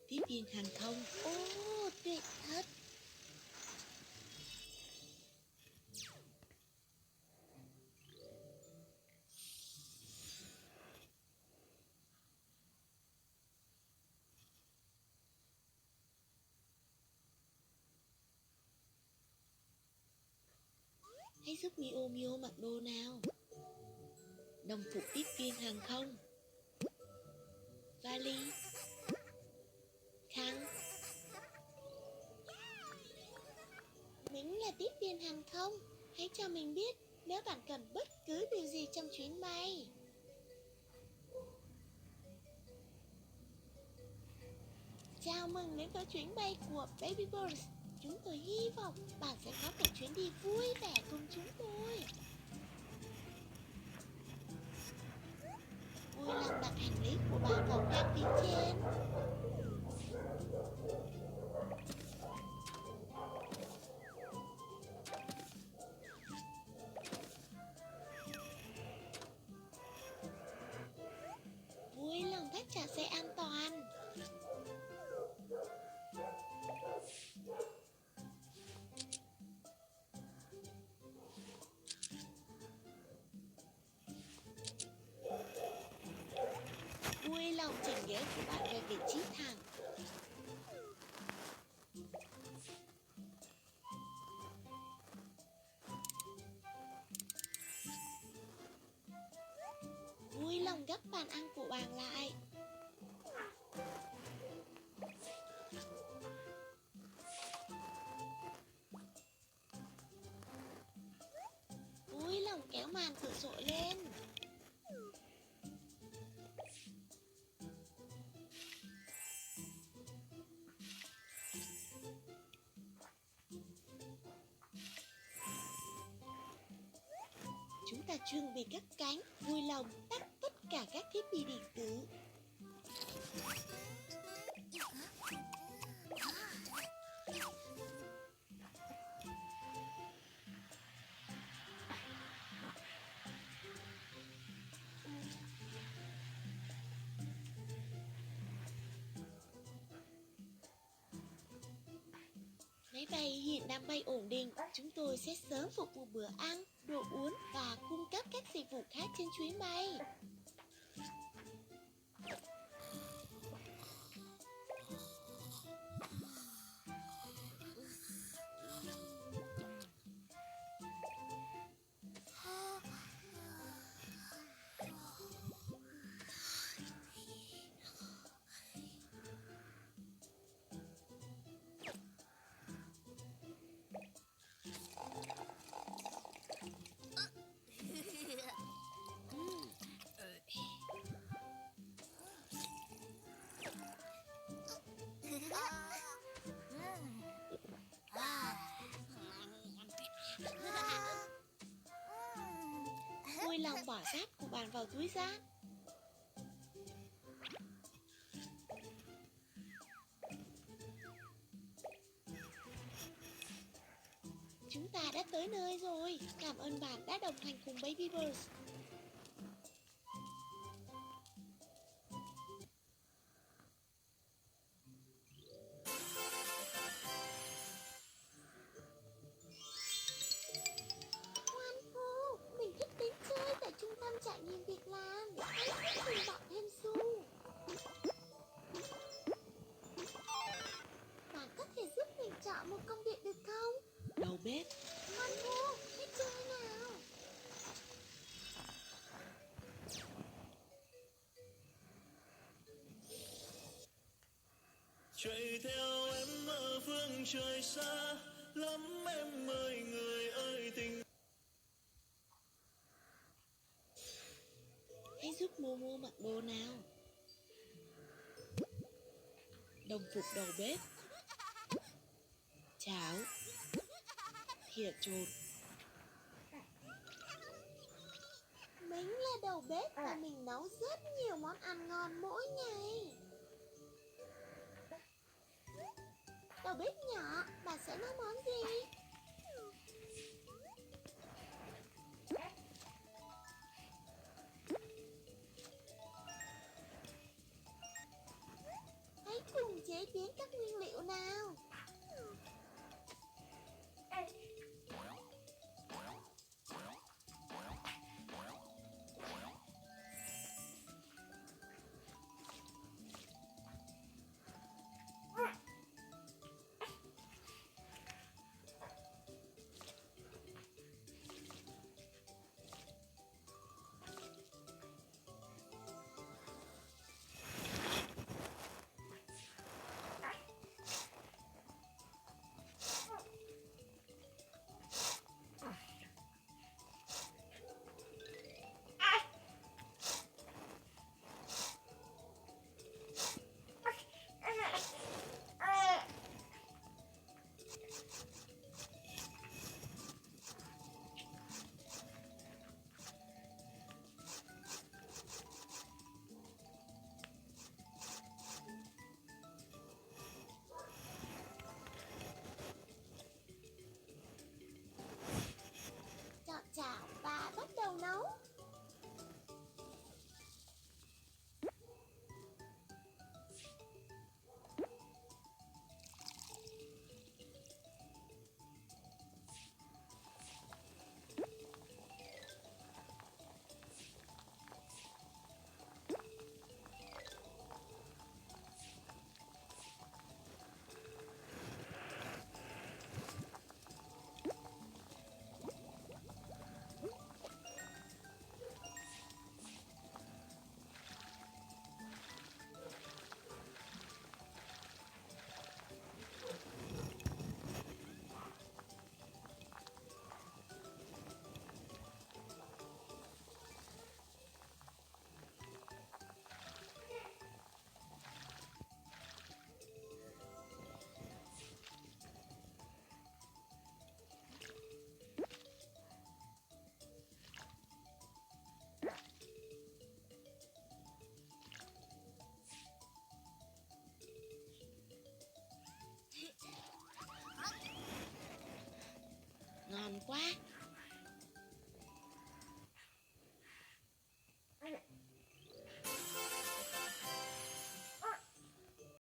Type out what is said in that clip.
tiếp viên hàng không. Ồ, tuyệt thật. Hãy giúp Mio Mio mặc đồ nào. Đồng phục tiếp viên hàng không. Vali. Khăn. Mình là tiếp viên hàng không. Hãy cho mình biết nếu bạn cần bất cứ điều gì trong chuyến bay. Chào mừng đến với chuyến bay của Baby Birds. Chúng tôi hy vọng bạn sẽ có một chuyến đi vui vẻ cùng chúng tôi. Vui lòng đặt hành lý của bạn vào gác phía trên. Vui lòng thắt chặt dây an toàn. Vui lòng chỉnh ghế của bạn về vị trí thẳng. Vui lòng gấp bàn ăn của bạn lại. Vui lòng kéo màn cửa sổ lên. Chúng ta chuẩn bị cất cánh. Vui lòng tắt tất cả các thiết bị điện tử. Máy bay hiện đang bay ổn định. Chúng tôi sẽ sớm phục vụ bữa ăn, đồ uống và cung cấp các dịch vụ khác trên chuyến bay. Vui lòng bỏ rác của bạn vào túi rác. Chúng ta đã tới nơi rồi. Cảm ơn bạn đã đồng hành cùng Baby Birds. Ngoan Phu, mình thích đến chơi tại trung tâm trải nghiệm việc làm. Hãy giúp mình bạn thêm xu. Bạn có thể giúp mình chọn một công việc được không? Đầu bếp. Ngoan Phu, hãy chơi nào. Chạy theo em ở phương trời xa lắm em ơi, người ơi tình. Hãy giúp Momo mặc đồ nào. Đồng phục đầu bếp. Chảo. Thìa trộn. Mình là đầu bếp và mình nấu rất nhiều món ăn ngon mỗi ngày. Đầu bếp nhỏ, bạn sẽ nấu món gì? Hãy cùng chế biến các nguyên liệu nào.